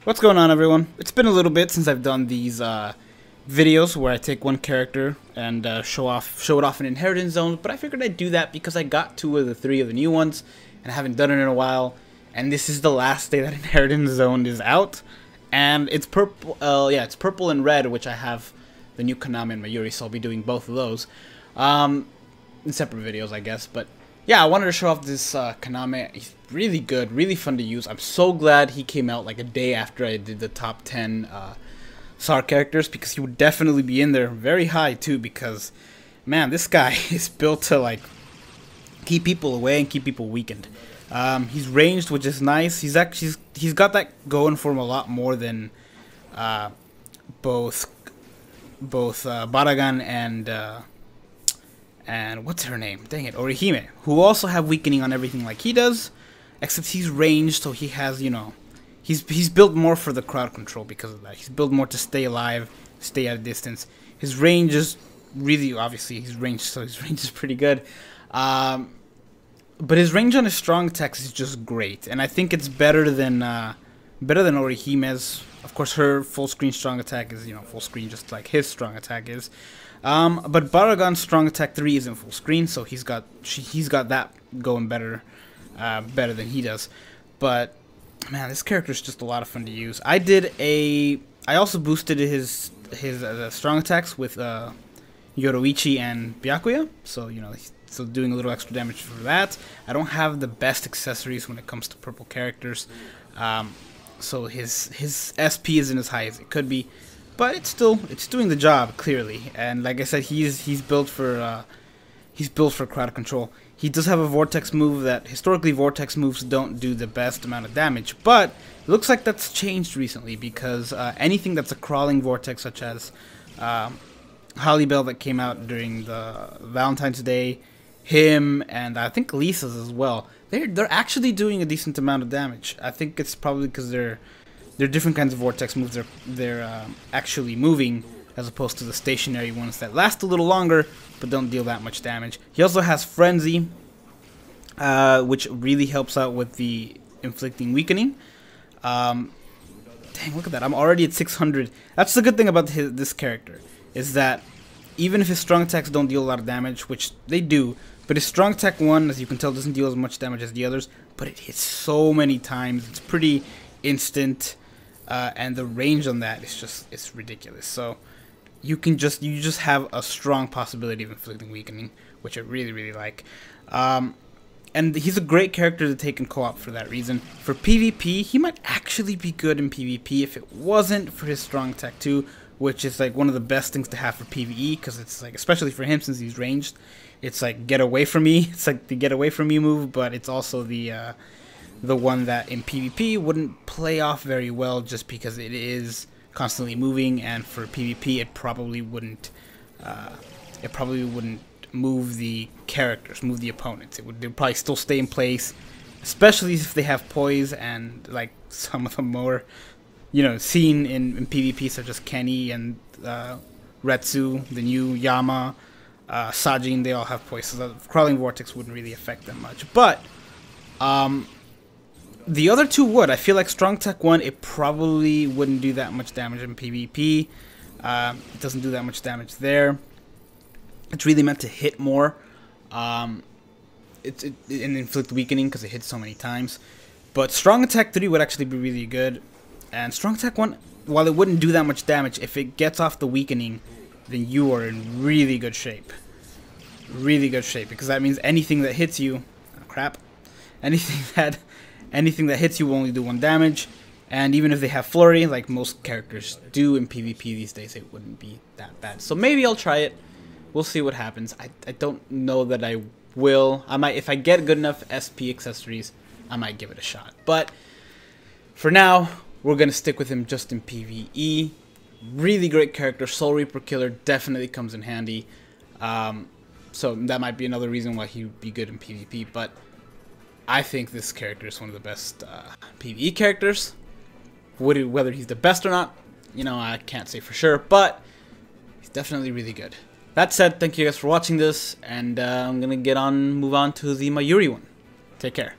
What's going on, everyone? It's been a little bit since I've done these videos where I take one character and show it off in inheritance zones, but I figured I'd do that because I got 2 of the 3 of the new ones and I haven't done it in a while, and this is the last day that inheritance zone is out, and it's purple. It's purple and red, which I have the new Kaname and Mayuri, so I'll be doing both of those in separate videos, I guess. But yeah, I wanted to show off this Kaname. He's really good, really fun to use. I'm so glad he came out like a day after I did the top 10 SAR characters, because he would definitely be in there very high too, because man, this guy is built to like keep people away and keep people weakened. He's ranged, which is nice. He's got that going for him a lot more than both Baragan and what's her name? Dang it, Orihime, who also have weakening on everything like he does, except he's ranged, so he has, you know, he's built more for the crowd control because of that. He's built more to stay alive, stay at a distance. His range is really, obviously he's ranged, so his range is pretty good. But his range on his strong attacks is just great, and I think it's better than Orihime's. Of course, her full screen strong attack is, you know, full screen just like his strong attack is. But Baragan's strong attack 3 isn't full screen, so he's got that going better than he does. But man, this character is just a lot of fun to use. I also boosted his strong attacks with Yoroichi and Byakuya, so you know, he's still doing a little extra damage for that. I don't have the best accessories when it comes to purple characters, so his SP isn't as high as it could be, but it's doing the job clearly. And like I said, he's built for crowd control. He does have a vortex move that historically vortex moves don't do the best amount of damage, but it looks like that's changed recently, because anything that's a crawling vortex, such as Holly Bell that came out during the Valentine's Day, him, and I think Lisa's as well, they're actually doing a decent amount of damage. I think it's probably because they're different kinds of vortex moves. They're actually moving, as opposed to the stationary ones that last a little longer but don't deal that much damage. He also has Frenzy, which really helps out with the inflicting weakening. Dang, look at that. I'm already at 600. That's the good thing about this character, is that even if his strong attacks don't deal a lot of damage, which they do, but his strong attack 1, as you can tell, doesn't deal as much damage as the others, but it hits so many times. It's pretty instant, and the range on that is it's ridiculous. So you just have a strong possibility of inflicting weakening, which I really like. And he's a great character to take in co-op for that reason. For PvP, he might actually be good in PvP if it wasn't for his strong attack 2, which is like one of the best things to have for PvE, because it's like, especially for him since he's ranged, it's like get away from me. It's like the get away from me move, but it's also the one that in PvP wouldn't play off very well, just because it is constantly moving, and for PvP it probably wouldn't move the characters, move the opponents. They'd probably still stay in place, especially if they have poise, and like some of them more, you know, seen in PvP, such as Kenny and Retsu, the new Yama, Sajin. They all have poise, so the crawling vortex wouldn't really affect them much. But the other 2 would. I feel like strong attack 1, it probably wouldn't do that much damage in PvP. It doesn't do that much damage there. It's really meant to hit more. And inflict weakening because it hits so many times. But strong attack 3 would actually be really good. And strong attack 1, while it wouldn't do that much damage, if it gets off the weakening, then you are in really good shape. Really good shape, because that means anything that hits you, oh crap, anything that hits you will only do 1 damage. And even if they have flurry, like most characters do in PvP these days, it wouldn't be that bad. So maybe I'll try it. We'll see what happens. I don't know that I will. I might, if I get good enough SP accessories, I might give it a shot. But for now, we're gonna stick with him just in PvE. Really great character. Soul Reaper Killer definitely comes in handy. So that might be another reason why he would be good in PvP. But I think this character is one of the best PvE characters. Whether he's the best or not, you know, I can't say for sure, but he's definitely really good. That said, thank you guys for watching this, and I'm gonna move on to the Mayuri one. Take care.